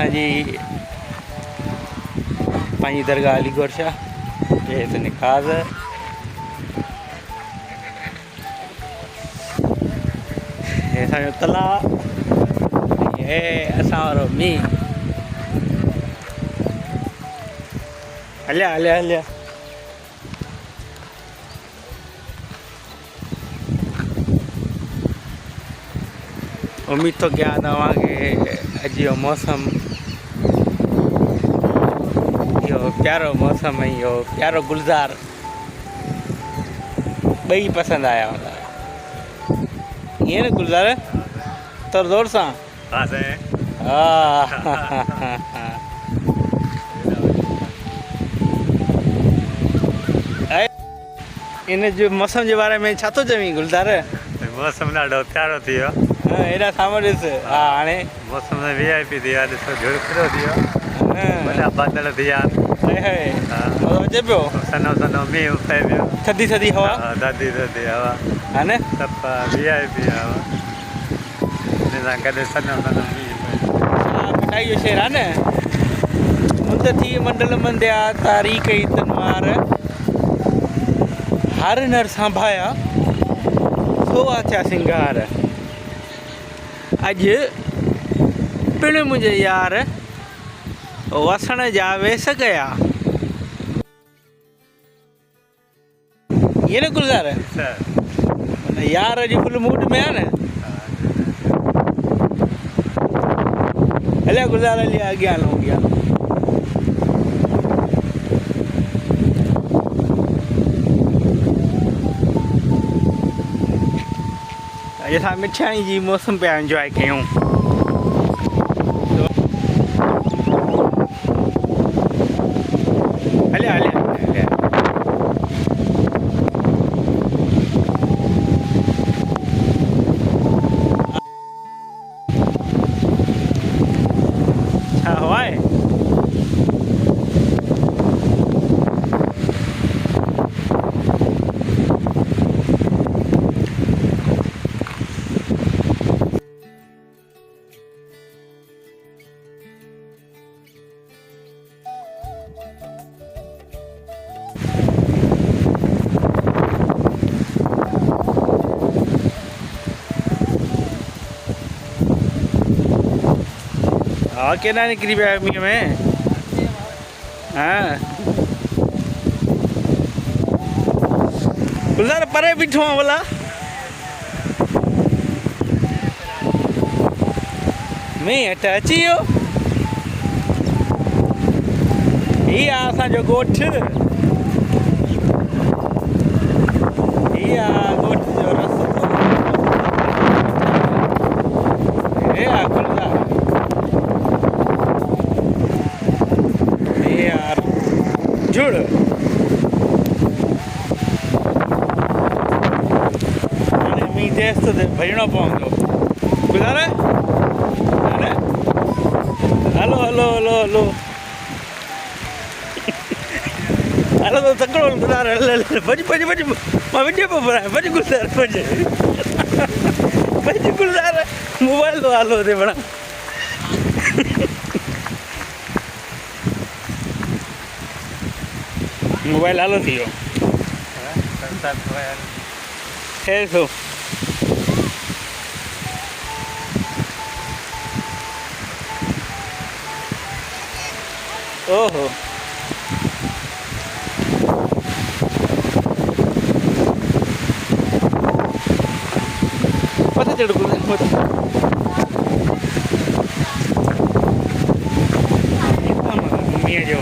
असांजी पंहिंजी दरगाह अलीगढ़ शाह ये तो निकाज़ ये असांजो तलाउ ये असां वारो मींहुं हलिया हलिया हलिया उम्मीद तो क्या तव्हांखे अॼु जो मौसम इहो प्यारो मौसम ऐं इहो प्यारो गुलज़ार ॿई पसंदि आया हूंदा ईअं न गुलज़ार तोर ज़ोर सां हाँ साईं हा इन जो मौसम जे बारे में छा थो चवीं गुलज़ार मौसम ॾाढो प्यारो थी वियो हेॾा साम्हूं ॾिस हा हाणे मौसम में VIP थी वियो ॾिसो झुड़खिरो थी वियो वॾा बादल थी विया मज़ो अचे पियो सनो सनो मींहुं पए पियो थधी थधी हवा थधी थधी हवा हा न सभु VIP हवा हिन सां गॾु सनो सनो मींहुं पए मिठाई जो शेर आहे न मुंद थी मंडल मंदिया तारी कई तनवार हर नर संभाया सोवा थिया सिंगार अॼु पिण मुंहिंजे यार वसण जा वेस कया ये न गुलज़ार यार अॼु फुल मूड में आहे न हलिया गुलज़ार हलिया अॻियां हलूं अॻियां अॼु असां मिठाई जी मौसम पिया इंजॉय कयूं हलिया हलिया हलिया छा हवा आहे हाँ केॾा निकिरी पिया मींहं में हाँ गुलज़ार परे बीठो आहे भला मींहुं हेठि अची वियो हीअ आहे असांजो ॻोठु हीअ आहे ॻोठ जो रस्तो हे आहे गुलज़ार यार जुड़ हाणे मींहुं तेज़ थो थिए भॼणो पवंदो गुलज़ार हाणे hello hello hello hello hello तो तकिड़ो गुलज़ार हल हल भॼ भॼ भॼ मां वीडियो पियो बनायां भॼ गुलज़ार भॼ भॼ गुलज़ार मोबाइल थो हलो थिए बणा मोबाइल हलो थी वियो ठहे थो ओहो मथे चढ़ मथे मींहं जो